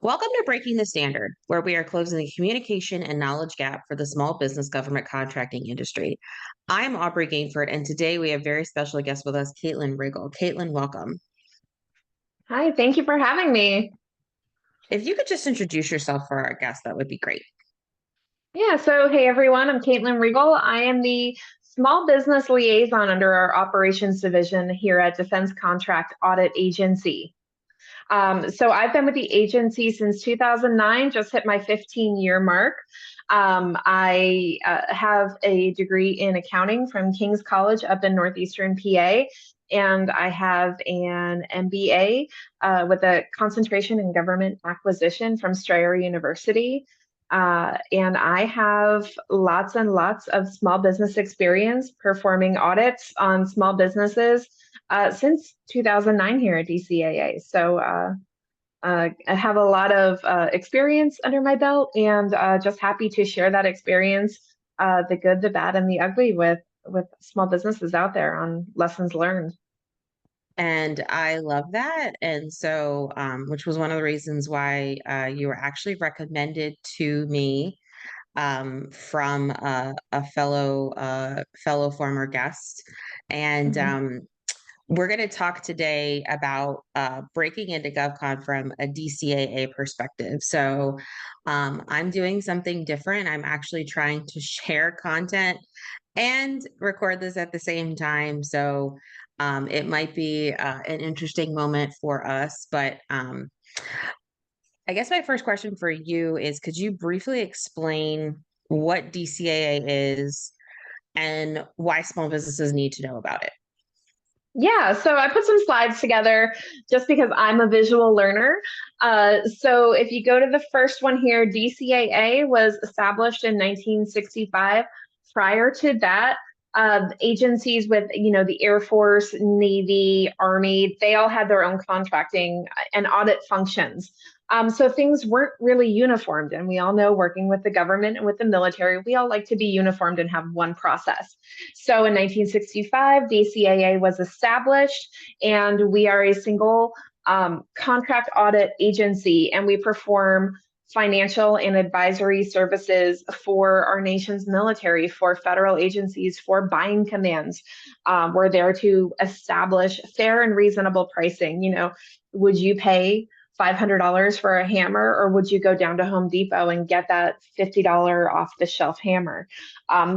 Welcome to Breaking the Standard, where we are closing the communication and knowledge gap for the small business government contracting industry. I'm Aubrey Gainford, and today we have very special guest with us, Katelyn Rigle. Katelyn, welcome. Hi, thank you for having me. If you could just introduce yourself for our guest, that would be great. Hey everyone, I'm Katelyn Rigle. I am the small business liaison under our operations division here at Defense Contract Audit Agency. I've been with the agency since 2009, just hit my 15-year mark. I have a degree in accounting from King's College up in Northeastern PA, and I have an MBA with a concentration in government acquisition from Strayer University. And I have lots and lots of small business experience performing audits on small businesses since 2009 here at DCAA. I have a lot of experience under my belt, and just happy to share that experience, the good, the bad, and the ugly with small businesses out there on lessons learned. And I love that. Which was one of the reasons why you were actually recommended to me from a fellow former guest. And Mhm. We're going to talk today about breaking into GovCon from a DCAA perspective. I'm doing something different. I'm actually trying to share content and record this at the same time. It might be an interesting moment for us. I guess my first question for you is, could you briefly explain what DCAA is and why small businesses need to know about it? So I put some slides together just because I'm a visual learner. So if you go to the first one here, DCAA was established in 1965. Prior to that, agencies with, the Air Force, Navy, Army, they all had their own contracting and audit functions. So things weren't really uniformed. And we all know working with the government and with the military, we all like to be uniformed and have one process. So in 1965, DCAA was established, and we are a single contract audit agency, and we perform financial and advisory services for our nation's military, for federal agencies, for buying commands. We're there to establish fair and reasonable pricing. Would you pay $500 for a hammer, or would you go down to Home Depot and get that $50 off the shelf hammer?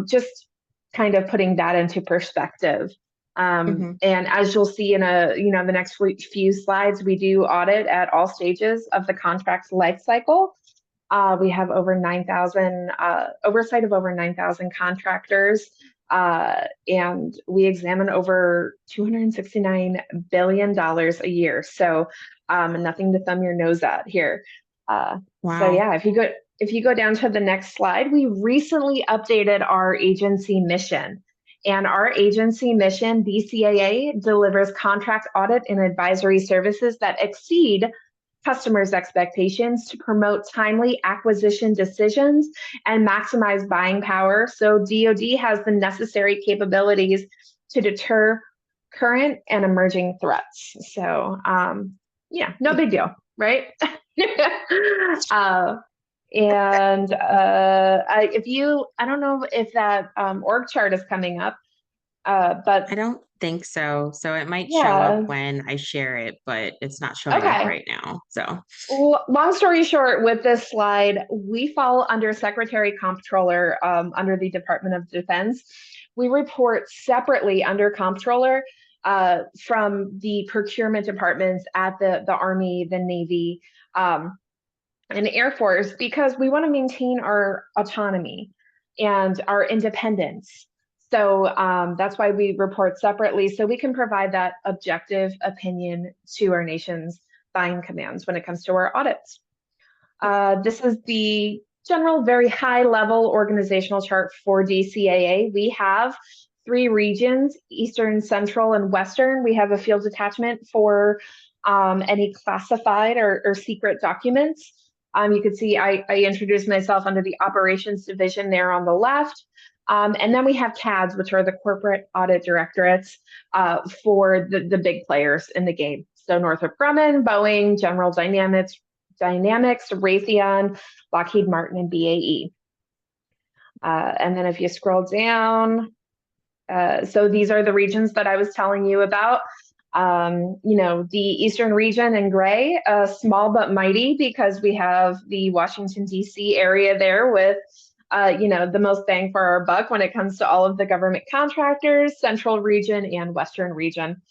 Just kind of putting that into perspective. Mhm. And as you'll see in the next few slides, we do audit at all stages of the contract's life cycle. We have over 9,000 oversight of over 9,000 contractors, and we examine over $269 billion a year. So nothing to thumb your nose at here. Wow. If you go down to the next slide, we recently updated our agency mission. And our agency mission, DCAA, delivers contract audit and advisory services that exceed customers' expectations to promote timely acquisition decisions and maximize buying power. So DoD has the necessary capabilities to deter current and emerging threats. No big deal, right? uh, I don't know if that org chart is coming up, but I don't think so. So it might show up yeah, when I share it, but it's not showing up okay. right now. So, Long story short, with this slide, we fall under Secretary Comptroller under the Department of Defense. We report separately under Comptroller from the procurement departments at the Army, the Navy, and the Air Force, because we want to maintain our autonomy and our independence. That's why we report separately, so we can provide that objective opinion to our nation's buying commands when it comes to our audits. This is the general, very high level organizational chart for DCAA. We have three regions: Eastern, Central, and Western. We have a field detachment for any classified or secret documents. You can see I introduced myself under the operations division there on the left. And then we have CADs, which are the corporate audit directorates for the big players in the game. So Northrop Grumman, Boeing, General Dynamics, Dynamics, Raytheon, Lockheed Martin, and BAE. And then if you scroll down, so these are the regions that I was telling you about. The Eastern region in gray, small but mighty, because we have the Washington, D.C. area there with, the most bang for our buck when it comes to all of the government contractors, Central region and Western region.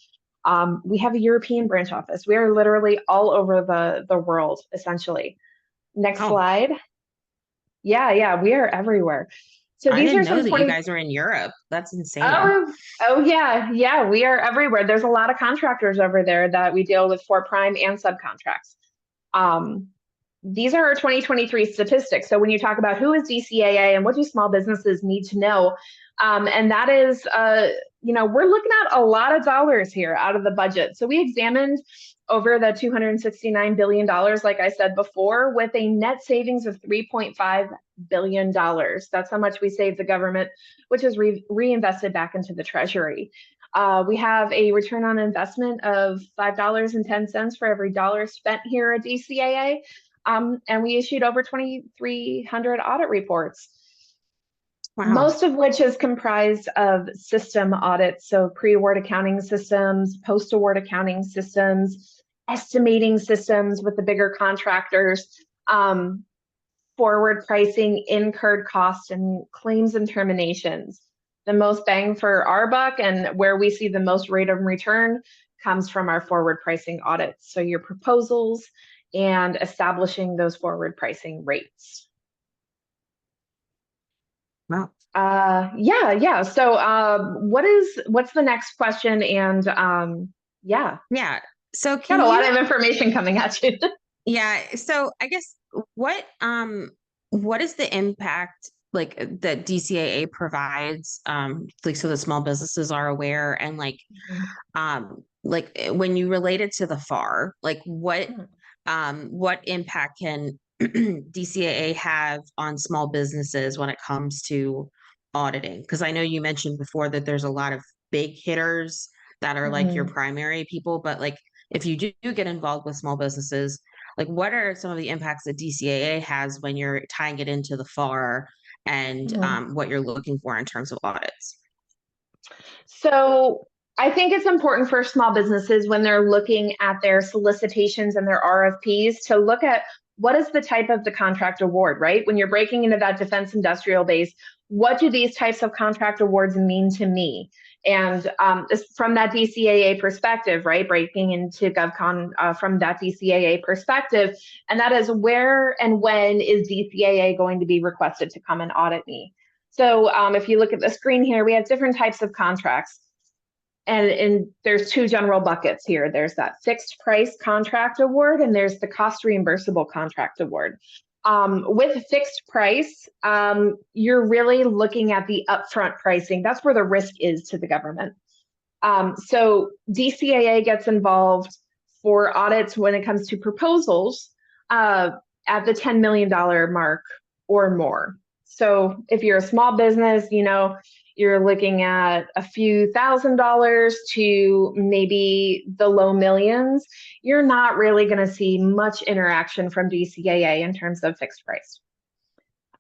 We have a European branch office. We are literally all over the world, essentially. Next Oh, slide. Yeah, we are everywhere. So I these didn't are know some that you 20. guys were in Europe. That's insane. Oh yeah, we are everywhere. There's a lot of contractors over there that we deal with for prime and subcontracts. These are our 2023 statistics. So when you talk about who is DCAA and what do small businesses need to know, and that is, we're looking at a lot of dollars here out of the budget. So we examined over the $269 billion, like I said before, with a net savings of $3.5 billion. That's how much we saved the government, which is reinvested back into the Treasury. We have a return on investment of $5.10 for every dollar spent here at DCAA. And we issued over 2,300 audit reports. Wow. Most of which is comprised of system audits, so pre-award accounting systems, post-award accounting systems, estimating systems with the bigger contractors, forward pricing, incurred costs, and claims and terminations. The most bang for our buck and where we see the most rate of return comes from our forward pricing audits. So your proposals and establishing those forward pricing rates. Wow. Yeah. So, what's the next question? And yeah. So Got a lot of information coming at you. Yeah. So I guess what is the impact like that DCAA provides like so the small businesses are aware and like when you relate it to the FAR, like what impact can DCAA have on small businesses when it comes to auditing? Because I know you mentioned before that there's a lot of big hitters that are like your primary people, but like if you do get involved with small businesses, like what are some of the impacts that DCAA has when you're tying it into the FAR and what you're looking for in terms of audits? So I think it's important for small businesses when they're looking at their solicitations and their RFPs to look at what is the type of the contract award, right? When you're breaking into that defense industrial base, what do these types of contract awards mean to me? And from that DCAA perspective, right, breaking into GovCon from that DCAA perspective, and that is where and when is DCAA going to be requested to come and audit me? So if you look at the screen here, we have different types of contracts. And there's two general buckets here. There's that fixed price contract award, and there's the cost reimbursable contract award. With fixed price, you're really looking at the upfront pricing. That's where the risk is to the government. So DCAA gets involved for audits when it comes to proposals at the $10 million mark or more. So if you're a small business, you're looking at a few $1,000s to maybe the low millions. You're not really going to see much interaction from DCAA in terms of fixed price.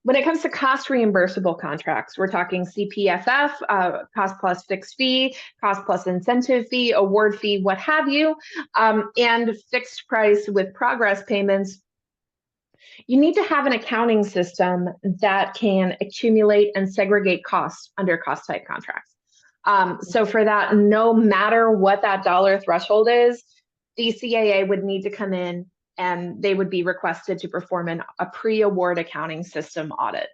When it comes to cost reimbursable contracts, we're talking CPFF, cost plus fixed fee, cost plus incentive fee, award fee, what have you, and fixed price with progress payments. You need to have an accounting system that can accumulate and segregate costs under cost type contracts. So for that, no matter what that dollar threshold is, DCAA would need to come in and they would be requested to perform a pre-award accounting system audit.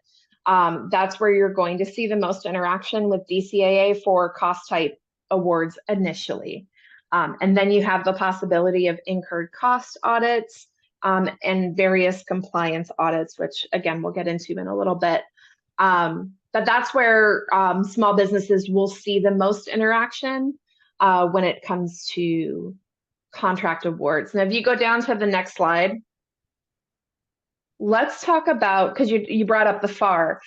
That's where you're going to see the most interaction with DCAA for cost type awards initially. And then you have the possibility of incurred cost audits, and various compliance audits, which again, we'll get into in a little bit. But that's where small businesses will see the most interaction when it comes to contract awards. Now, if you go down to the next slide, let's talk about, because you brought up the FAR.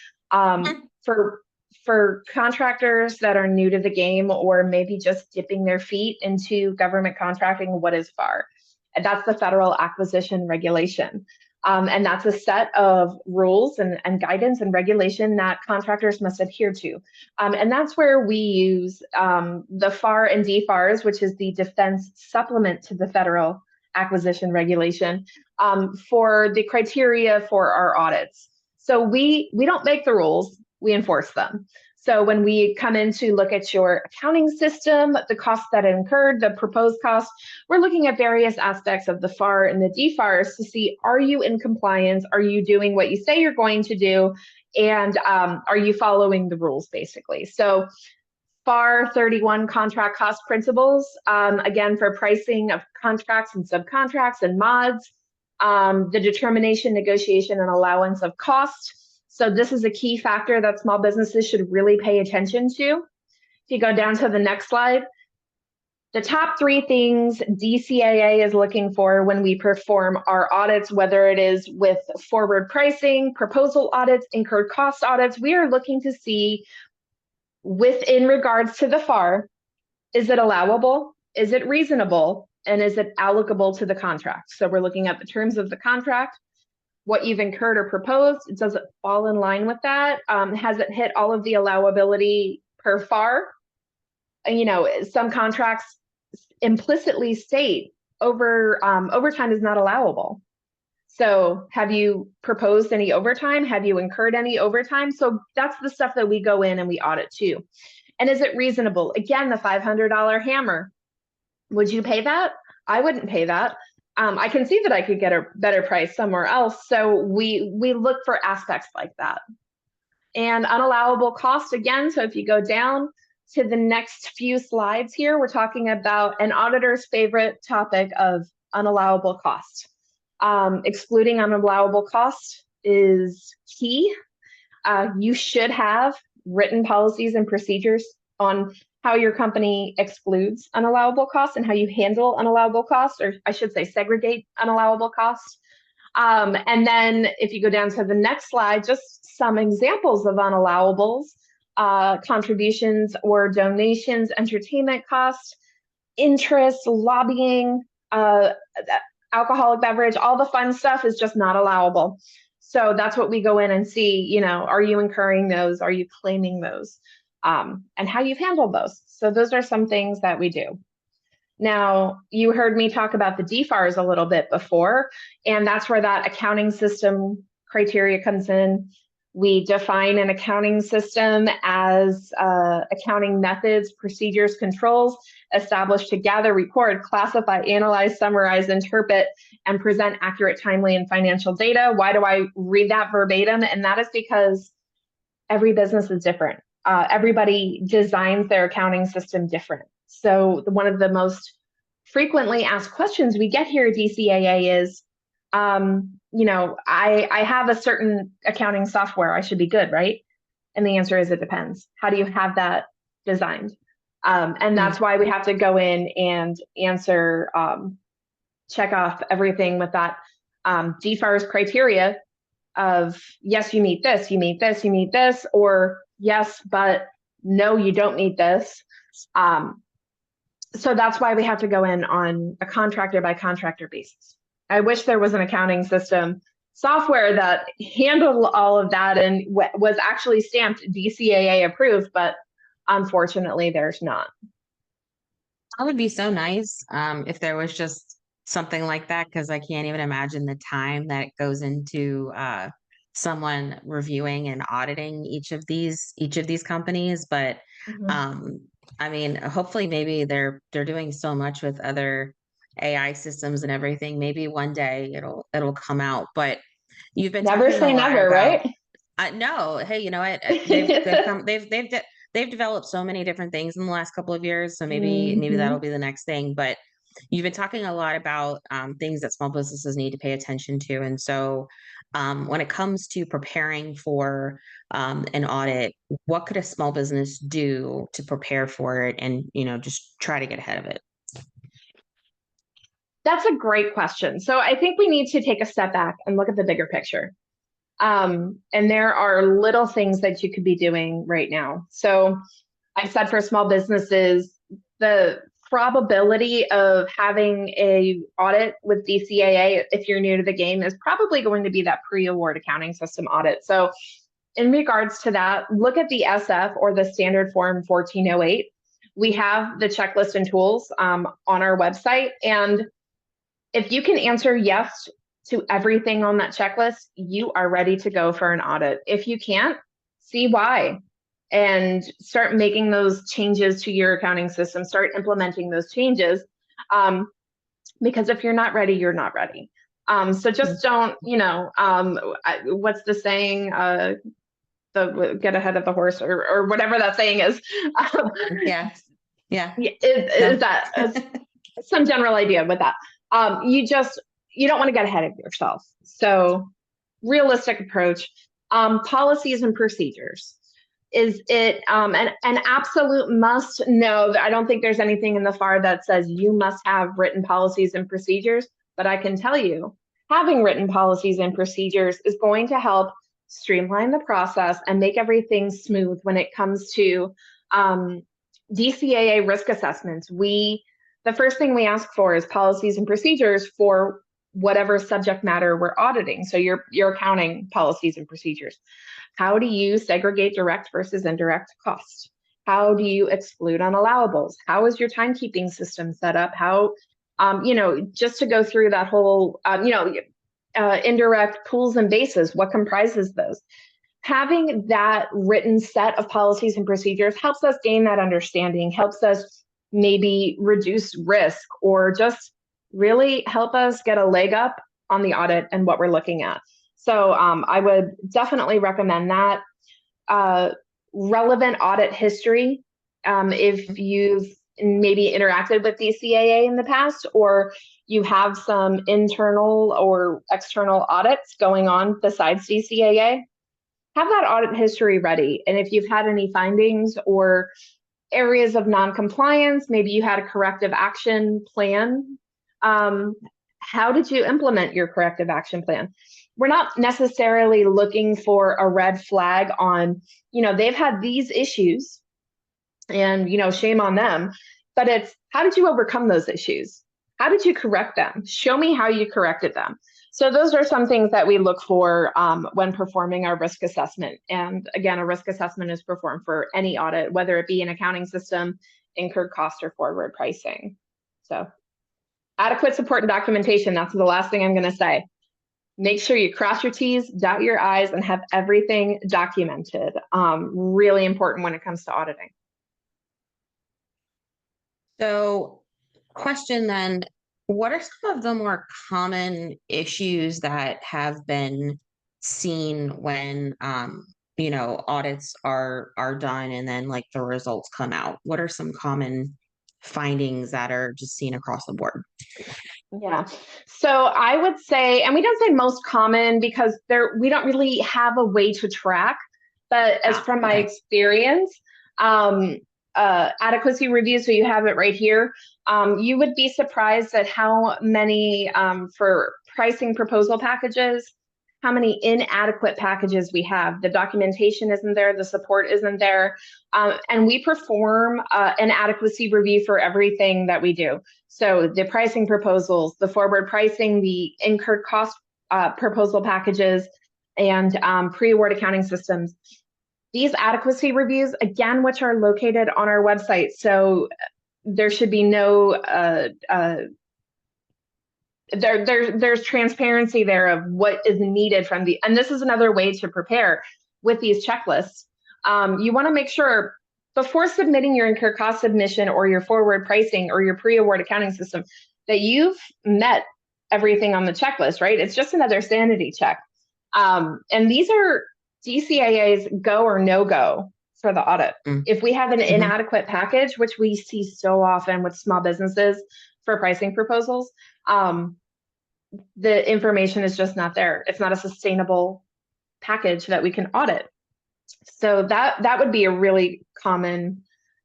For contractors that are new to the game or maybe just dipping their feet into government contracting, what is FAR? That's the Federal Acquisition Regulation. And that's a set of rules and guidance and regulation that contractors must adhere to. And that's where we use the FAR and DFARS, which is the Defense Supplement to the Federal Acquisition Regulation, for the criteria for our audits. So we don't make the rules, we enforce them. So when we come in to look at your accounting system, the costs that incurred, the proposed cost, we're looking at various aspects of the FAR and the DFARS to see, are you in compliance? Are you doing what you say you're going to do? And are you following the rules, basically? So FAR 31 contract cost principles, again, for pricing of contracts and subcontracts and mods, the determination, negotiation, and allowance of cost. So this is a key factor that small businesses should really pay attention to. If you go down to the next slide, the top 3 things DCAA is looking for when we perform our audits, whether it is with forward pricing, proposal audits, incurred cost audits, we are looking to see within regards to the FAR, is it allowable? Is it reasonable? And is it applicable to the contract? So we're looking at the terms of the contract, what you've incurred or proposed. Does it fall in line with that? Has it hit all of the allowability per FAR? You know, some contracts implicitly state overtime is not allowable. So have you proposed any overtime? Have you incurred any overtime? So that's the stuff that we go in and we audit too. And is it reasonable? Again, the $500 hammer. Would you pay that? I wouldn't pay that. I can see that I could get a better price somewhere else. So we look for aspects like that. And unallowable cost again. So if you go down to the next few slides here, we're talking about an auditor's favorite topic of unallowable cost. Excluding unallowable cost is key. You should have written policies and procedures on how your company excludes unallowable costs and how you handle unallowable costs, or I should say segregate unallowable costs. And then if you go down to the next slide, just some examples of unallawables, contributions or donations, entertainment costs, interest, lobbying, alcoholic beverage, all the fun stuff is just not allowable. So that's what we go in and see, you know, are you incurring those? Are you claiming those? And how you've handled those. So those are some things that we do. Now, you heard me talk about the DFARS a little bit before, and that's where that accounting system criteria comes in. We define an accounting system as accounting methods, procedures, controls established to gather, record, classify, analyze, summarize, interpret, and present accurate, timely, and financial data. Why do I read that verbatim? And that is because every business is different. Everybody designs their accounting system different. So one of the most frequently asked questions we get here at DCAA is, you know, I have a certain accounting software, I should be good, right? And the answer is it depends. How do you have that designed? And that's why we have to go in and answer, check off everything with that DFARS criteria of, yes, you meet this, you meet this, you meet this, or yes, but no, you don't meet this. So that's why we have to go in on a contractor by contractor basis. I wish there was an accounting system software that handled all of that and was actually stamped DCAA approved, but unfortunately there's not. That would be so nice if there was just something like that, because I can't even imagine the time that goes into someone reviewing and auditing each of these companies. But I mean, hopefully maybe they're doing so much with other AI systems and everything. Maybe one day it'll come out. But you've been never talking say a lot never, about, right? no, hey, you know what? They've developed so many different things in the last couple of years. So maybe that'll be the next thing. But you've been talking a lot about things that small businesses need to pay attention to. And so when it comes to preparing for an audit, what could a small business do to prepare for it and, you know, just try to get ahead of it? That's a great question. So I think we need to take a step back and look at the bigger picture. And there are little things that you could be doing right now. So I said for small businesses, the probability of having a audit with DCAA, if you're new to the game, is probably going to be that pre-award accounting system audit. So in regards to that, look at the SF or the standard form 1408. We have the checklist and tools on our website. And if you can answer yes to everything on that checklist, you are ready to go for an audit. If you can't, see why and start making those changes to your accounting system, start implementing those changes. Because if you're not ready, you're not ready. So just don't, what's the saying? Get ahead of the horse, or whatever that saying is. Yeah. Is that some general idea with that? You don't want to get ahead of yourself. So realistic approach. Policies and procedures. Is it an absolute must? No, I don't think there's anything in the FAR that says you must have written policies and procedures, but I can tell you having written policies and procedures is going to help streamline the process and make everything smooth when it comes to DCAA risk assessments. The first thing we ask for is policies and procedures for whatever subject matter we're auditing. So your accounting policies and procedures. How do you segregate direct versus indirect costs? How do you exclude unallowables? How is your timekeeping system set up? How, just to go through that whole, indirect pools and bases, what comprises those? Having that written set of policies and procedures helps us gain that understanding, helps us maybe reduce risk, or just really help us get a leg up on the audit and what we're looking at. So I would definitely recommend that. Relevant audit history, if you've maybe interacted with DCAA in the past, or you have some internal or external audits going on besides DCAA, have that audit history ready. And if you've had any findings or areas of non-compliance, maybe you had a corrective action plan. How did you implement your corrective action plan? We're not necessarily looking for a red flag on, they've had these issues and, shame on them, but it's how did you overcome those issues? How did you correct them? Show me how you corrected them. So those are some things that we look for when performing our risk assessment. And again, a risk assessment is performed for any audit, whether it be an accounting system, incurred cost, or forward pricing. So adequate support and documentation, that's the last thing I'm going to say. Make sure you cross your T's, dot your I's, and have everything documented. Really important when it comes to auditing. So, question then, what are some of the more common issues that have been seen when audits are done and then like the results come out? What are some common findings that are just seen across the board? Yeah. So I would say, and we don't say most common because we don't really have a way to track, but as from my experience, adequacy review, so you have it right here, you would be surprised at how many, for pricing proposal packages, how many inadequate packages we have. The documentation isn't there, the support isn't there, and we perform an adequacy review for everything that we do. So the pricing proposals, the forward pricing, the incurred cost proposal packages, and pre-award accounting systems. These adequacy reviews, again, which are located on our website, so there should be no there's transparency there of what is needed from the, and this is another way to prepare with these checklists. You want to make sure before submitting your incurred cost submission or your forward pricing or your pre-award accounting system that you've met everything on the checklist, right? It's just another sanity check. And these are DCAA's go or no go for the audit. If we have an inadequate package, which we see so often with small businesses for pricing proposals, the information is just not there. It's not a sustainable package that we can audit. So that would be a really common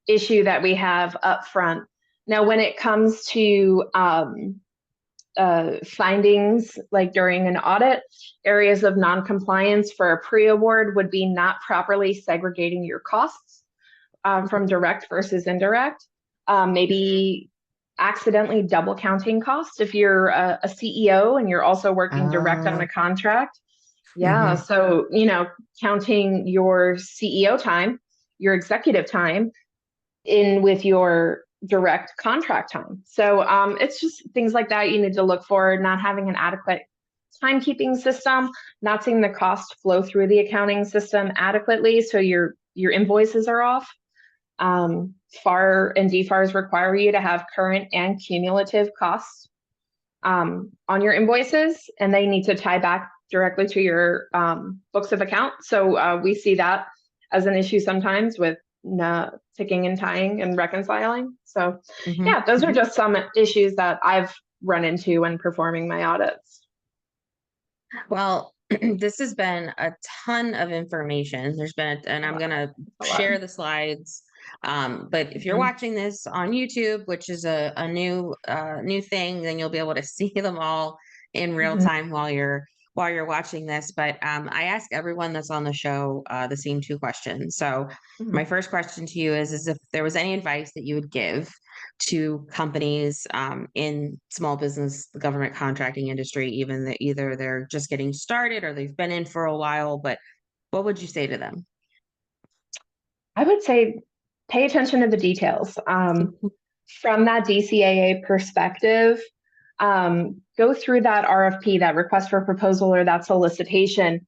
issue that we have up front. Now, when it comes to findings, like during an audit, areas of non-compliance for a pre-award would be not properly segregating your costs from direct versus indirect. Maybe accidentally double counting costs if you're a CEO and you're also working direct on Oh, a contract. Yeah, mhm. so, counting your CEO time, your executive time in with your direct contract time. So it's just things like that you need to look for, not having an adequate timekeeping system, not seeing the cost flow through the accounting system adequately, so your invoices are off. FAR and DFARs require you to have current and cumulative costs on your invoices, and they need to tie back directly to your books of account. So we see that as an issue sometimes with ticking and tying and reconciling. So Mhm. yeah, those are Mhm. just some issues that I've run into when performing my audits. Well, this has been a ton of information. And I'm Wow, gonna that's a lot. share the slides. But if you're Mhm. watching this on YouTube, which is a new thing, then you'll be able to see them all in real Mhm. time while you're watching this. But I ask everyone that's on the show the same two questions. So my Mhm. first question to you is if there was any advice that you would give to companies in small business, the government contracting industry, even that either they're just getting started or they've been in for a while, but what would you say to them? I would say pay attention to the details. From that DCAA perspective, go through that RFP, that request for proposal, or that solicitation.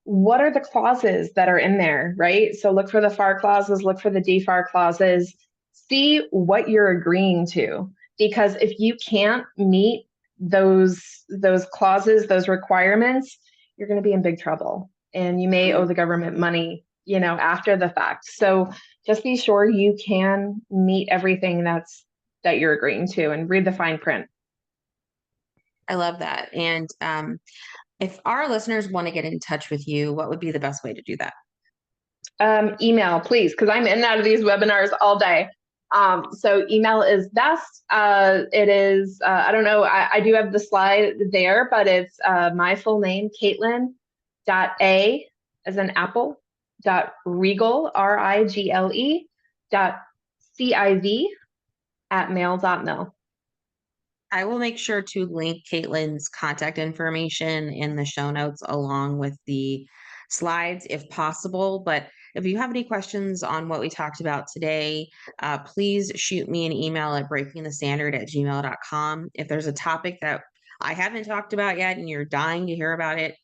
What are the clauses that are in there, right? So look for the FAR clauses, look for the DFAR clauses, see what you're agreeing to. Because if you can't meet those clauses, those requirements, you're going to be in big trouble, and you may owe the government money, after the fact. So just be sure you can meet everything that you're agreeing to, and read the fine print. I love that. And if our listeners want to get in touch with you, what would be the best way to do that? Email, please, because I'm in and out of these webinars all day. So email is best. It is, I don't know, I do have the slide there, but it's my full name, Katelyn dot A as an apple, dot Rigle, Rigle, dot CIV at mail.mil. I will make sure to link Caitlin's contact information in the show notes along with the slides if possible. But if you have any questions on what we talked about today, please shoot me an email at breakingthestandard@gmail.com. If there's a topic that I haven't talked about yet and you're dying to hear about it,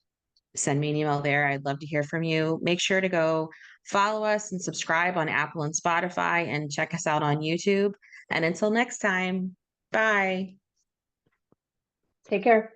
send me an email there. I'd love to hear from you. Make sure to go follow us and subscribe on Apple and Spotify and check us out on YouTube. And until next time, bye. Take care.